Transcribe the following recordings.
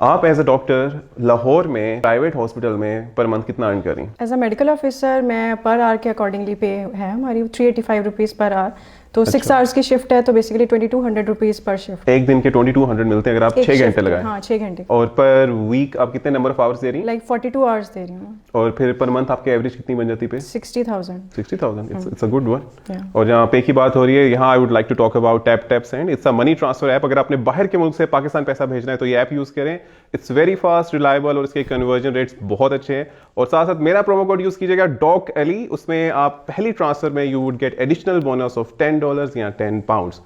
आप as a doctor Lahore में private hospital में पर मंथ कितना अर्न करें? एज अ मेडिकल ऑफिसर मैं पर आवर के अकॉर्डिंगली पे है हमारी 385 रुपीज़ पर आवर। तो 6 आवर्स की शिफ्ट है तो बेसिकली 2200 रुपीज़ पर शिफ्ट। एक दिन के 2200 मिलते हैं अगर आप 6 घंटे लगाएं। हाँ 6 घंटे। और पर वीक आप कितने नंबर ऑफ आवर्स दे रही हैं? लाइक 42 आवर्स दे रही हूँ। और फिर पर मंथ आपके एवरेज कितनी बन जाती पे? 60,000। 60,000 इट्स अ गुड वन। और जहाँ पे की बात हो रही है, यहाँ I would like to talk about tap send. It's a money transfer app. अगर आपने बाहर के मुल्क से पाकिस्तान पैसा भेजना है तो ये ऐप यूज करें। इट्स वेरी फास्ट, रिलायबल और इसके कन्वर्जन रेट्स बहुत अच्छे हैं। और साथ साथ मेरा प्रोमो कोड यूज कीजिएगा डॉक एली। उसमें आप पहली ट्रांसफर में you would get additional bonus of $10 या £10।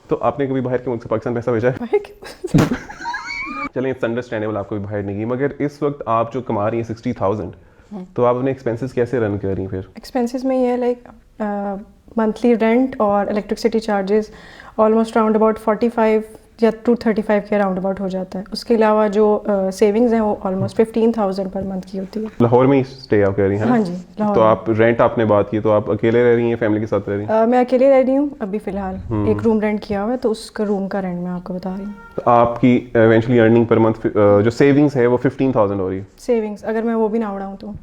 तो आपने कभी बाहर के मुल्क से पाकिस्तान पैसा भेजा है? चलें, इट्स अंडरस्टैंडेबल, आपको भी बाहर नहीं गई, मगर इस वक्त आप जो कमा रही हैं 60,000, तो आप अपने एक्सपेंसेस कैसे रन कर रही हैं? फिर एक्सपेंसेस में ये लाइक मंथली रेंट और electricity charges almost round about 45 या 235 के राउंड अबाउट हो जाता है। उसके अलावा जो सेविंग्स हैं वो ऑलमोस्ट 15,000 पर मंथ की होती है। लाहौर में ही स्टे आप कह रही हैं? हाँ जी, लाहौर। तो आप रेंट आपने बात की, तो आप अकेले रह रही हैं, फैमिली के साथ रह रही हैं? मैं अकेले रह रही हूँ अभी फिलहाल। एक रूम रेंट किया हुआ है तो उसका रूम का रेंट मैं आपको बता रही हूँ। तो आपकी इवेंचुअली अर्निंग पर मंथ जो सेविंग्स है वो 15,000 हो रही है? सेविंग्स अगर मैं वो भी ना उड़ाऊँ तो।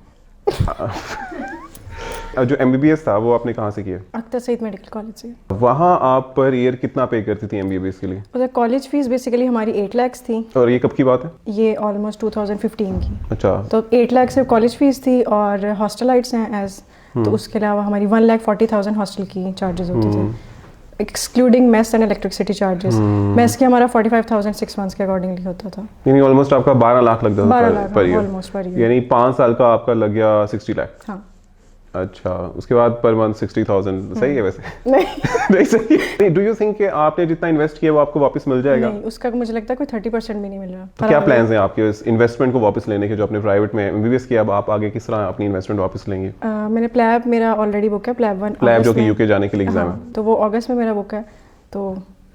जो MBBS था वो आपने कहाँ से किया? अख्तर सईद मेडिकल कॉलेज से। वहाँ आप पर ईयर कितना पे करती थी MBBS के लिए? उधर कॉलेज फीस बेसिकली हमारी 8 लाख थी। और ये कब की बात है? ये ऑलमोस्ट 2015 की। अच्छा। तो 8 लाख सिर्फ कॉलेज फीस थी और हॉस्टलाइट्स हैं एज, तो उसके अलावा हमारी 1,40,000 हॉस्टल की चार्जेस होते थे, excluding mess and electricity charges. Mess की हमारा 45,000 6 मंथ्स के अकॉर्डिंगली होता था। यानी ऑलमोस्ट आपका 12 लाख लग जाता था per year? Almost per year. यानी 5 साल का आपका लग गया 60 लाख। हाँ। अच्छा, उसके बाद पर मंथ 60,000 सही है वैसे? नहीं नहीं सही है। डू यू थिंक कि आपने जितना इन्वेस्ट किया वो आपको वापस मिल जाएगा? नहीं, उसका मुझे लगता है कोई 30% भी नहीं मिल रहा। तो क्या प्लान्स हैं आपके इस इन्वेस्टमेंट को वापस लेने के, जो आपने प्राइवेट में MBBS किया, अब आप आगे किस तरह अपनी इन्वेस्टमेंट वापस लेंगे? मैंने प्लैब मेरा ऑलरेडी बुक है, प्लैब 1। प्लैब जो कि UK जाने के लिए एग्जाम है, तो वो अगस्त में मेरा बुक है। तो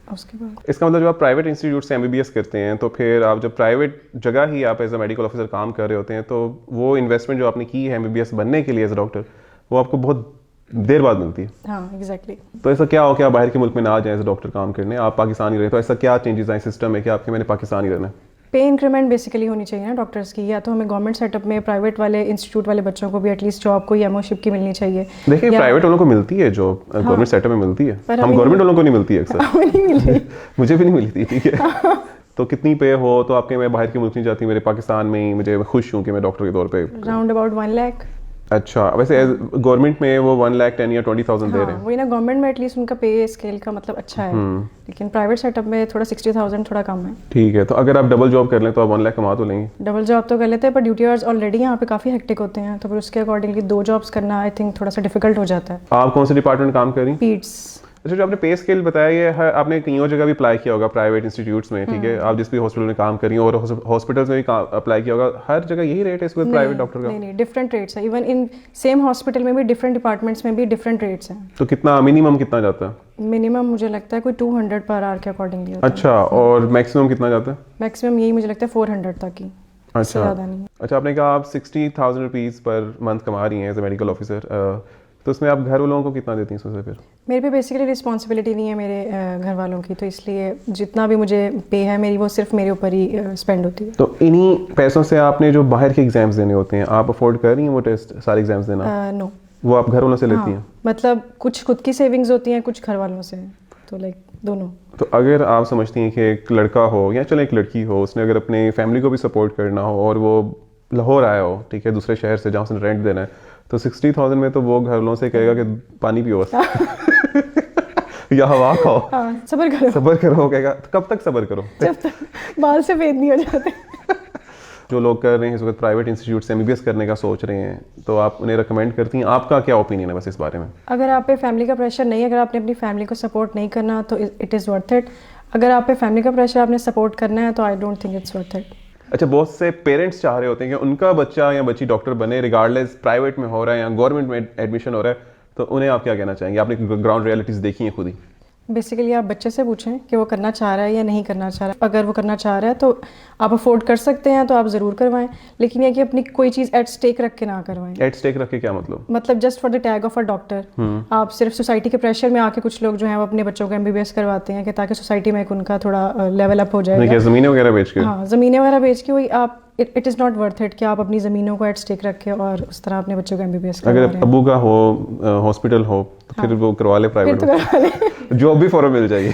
उसके बाद इसका मतलब जब आप प्राइवेट इंस्टीट्यूट से MBBS करते हैं तो फिर आप जब प्राइवेट जगह ही आप एज अ मेडिकल ऑफिसर काम कर रहे होते हैं तो वो इन्वेस्टमेंट जो आपने की है MBBS बनने के लिए एज अ डॉक्टर, वो आपको बहुत देर बाद मिलती है। हाँ एग्जैक्टली। तो ऐसा क्या हो कि आप बाहर के मुल्क में ना जाएं एज अ डॉक्टर काम करने, आप पाकिस्तान ही रहे, तो ऐसा क्या चेंजेस आए सिस्टम में कि आपके मैंने पाकिस्तान ही रहना है? पे इंक्रीमेंट बेसिकली होनी चाहिए ना डॉक्टर्स की, या तो हमें गवर्नमेंट सेटअप में प्राइवेट वाले इंस्टीट्यूट वाले बच्चों को भी एटलीस्ट जॉब कोई एमओशिप की मिलनी चाहिए। देखिए प्राइवेट वालों को मिलती है जॉब, गवर्नमेंट सेटअप में मिलती है, हम गवर्नमेंट वालों को नहीं मिलती है अक्सर। नहीं मिली। मुझे भी नहीं मिली थी, ठीक है। तो कितनी पे हो तो आपके, मैं बाहर के मुल्क नहीं जाती, मेरे पाकिस्तान में ही मुझे खुश हूँ कि मैं डॉक्टर के तौर पे राउंड अबाउट 1 लाख। अच्छा, वैसे गवर्नमेंट में वो 1,10,000 या 20,000 दे रहे हैं? वही ना, गवर्नमेंट में एटलीस्ट उनका पे स्केल का मतलब अच्छा है, लेकिन प्राइवेट सेटअप में थोड़ा 60,000 थोड़ा कम है। ठीक है, तो अगर आप डबल जॉब कर लें तो आप 1 लाख कमा तो लेंगे? डबल जॉब तो कर लेते हैं पर ड्यूटी आवर्स ऑलरेडी यहाँ पे काफ़ी हेक्टिक होते हैं, तो फिर उसके अकॉर्डिंगली 2 जॉब्स करना आई थिंक थोड़ा सा डिफिकल्ट हो जाता है। आप कौन से डिपार्टमेंट काम कर रही हैं? पीड्स। अच्छा, जो आपने पे स्केल बताया ये आपने कई और जगह भी अप्लाई किया होगा प्राइवेट इंस्टीट्यूट्स में, ठीक है, आप जिस भी हॉस्पिटल में काम कर रही हैं और हॉस्पिटल्स में भी अप्लाई किया होगा, हर जगह यही रेट है इस वक्त प्राइवेट डॉक्टर का? नहीं, डिफरेंट रेट्स है। इवन इन सेम हॉस्पिटल में भी डिफरेंट डिपार्टमेंट्स में भी डिफरेंट रेट्स हैं। तो कितना मिनिमम कितना जाता है? मिनिमम मुझे लगता है कोई 200 पर आवर के अकॉर्डिंगली होता है। अच्छा, और मैक्सिमम कितना जाता है? मैक्सिमम यही मुझे लगता है 400 तक ही। अच्छा, ज़्यादा नहीं। अच्छा, आपने कहा आप 60,000 रुपीज़ पर मंथ कमा रही हैं एज ए मेडिकल ऑफिसर, तो उसमें आप घर वालों को कितना देती हैं उससे? फिर मेरे पे बेसिकली रिस्पॉन्सिबिलिटी नहीं है मेरे घर वालों की, तो इसलिए जितना भी मुझे पे है मेरी वो सिर्फ मेरे ऊपर ही स्पेंड होती है। तो इन्हीं पैसों से आपने जो बाहर के एग्जाम्स देने होते हैं, आप अफोर्ड कर रही हैं वो टेस्ट सारे एग्जाम्स देना? नो, वो आप घर वालों से लेती हैं? मतलब कुछ खुद की सेविंग्स होती हैं, कुछ घर वालों से, तो लाइक दोनों। तो अगर आप समझती हैं कि एक लड़का हो या चलो एक लड़की हो, उसने अगर अपने फैमिली को भी सपोर्ट करना हो और वो लाहौर आया हो, ठीक है, दूसरे शहर से जहाँ उसने रेंट देना है, तो 60,000 में तो वो घर वालों से कहेगा कि पानी पियो या हवा खाओ, सब्र करो, सब्र करो, कहेगा। तो कब तक सब्र करो? जब तक बाल से फेद नहीं हो जाते। जो लोग कर रहे हैं इस वक्त प्राइवेट इंस्टीट्यूट से MBBS करने का सोच रहे हैं, तो आप उन्हें रिकमेंड करती हैं? आपका क्या ओपिनियन है बस इस बारे में? अगर आप पे फैमिली का प्रेशर नहीं है, अगर आपने अपनी फैमिली को सपोर्ट नहीं करना तो इट इज़ वर्थ इट। अगर आप पे फैमिली का प्रेशर आपने सपोर्ट करना है तो I don't think it's worth it. अच्छा, बहुत से पेरेंट्स चाह रहे होते हैं कि उनका बच्चा या बच्ची डॉक्टर बने, रिगार्डलेस प्राइवेट में हो रहा है या गवर्नमेंट में एडमिशन हो रहा है, तो उन्हें आप क्या कहना चाहेंगे? आपने ग्राउंड रियलिटीज़ देखी हैं खुद ही? बेसिकली आप बच्चे से पूछें कि वो करना चाह रहा है या नहीं करना चाह रहा है। अगर वो करना चाह रहा है तो आप अफोर्ड कर सकते हैं तो आप ज़रूर करवाएं, लेकिन ये कि अपनी कोई चीज़ एट स्टेक रख के ना करवाएं। एट स्टेक रख के क्या मतलब just for the tag of a doctor आप सिर्फ सोसाइटी के प्रेशर में आके कुछ लोग जो है वो अपने बच्चों को MBBS करवाते हैं कि ताकि सोसाइटी में एक उनका थोड़ा लेवल अप हो जाएगा। ज़मीनें वगैरह बेच के? हाँ, ज़मीनें वगैरह बेच के वही आप it is not worth it कि आप अपनी ज़मीनों को एट स्टेक रखें और उस तरह अपने बच्चों को MBBS करवा रहे हैं। अगर अबू का हो हॉस्पिटल हो तो फिर वो करवा ले प्राइवेट में, जॉब भी फौरन मिल जाएगी।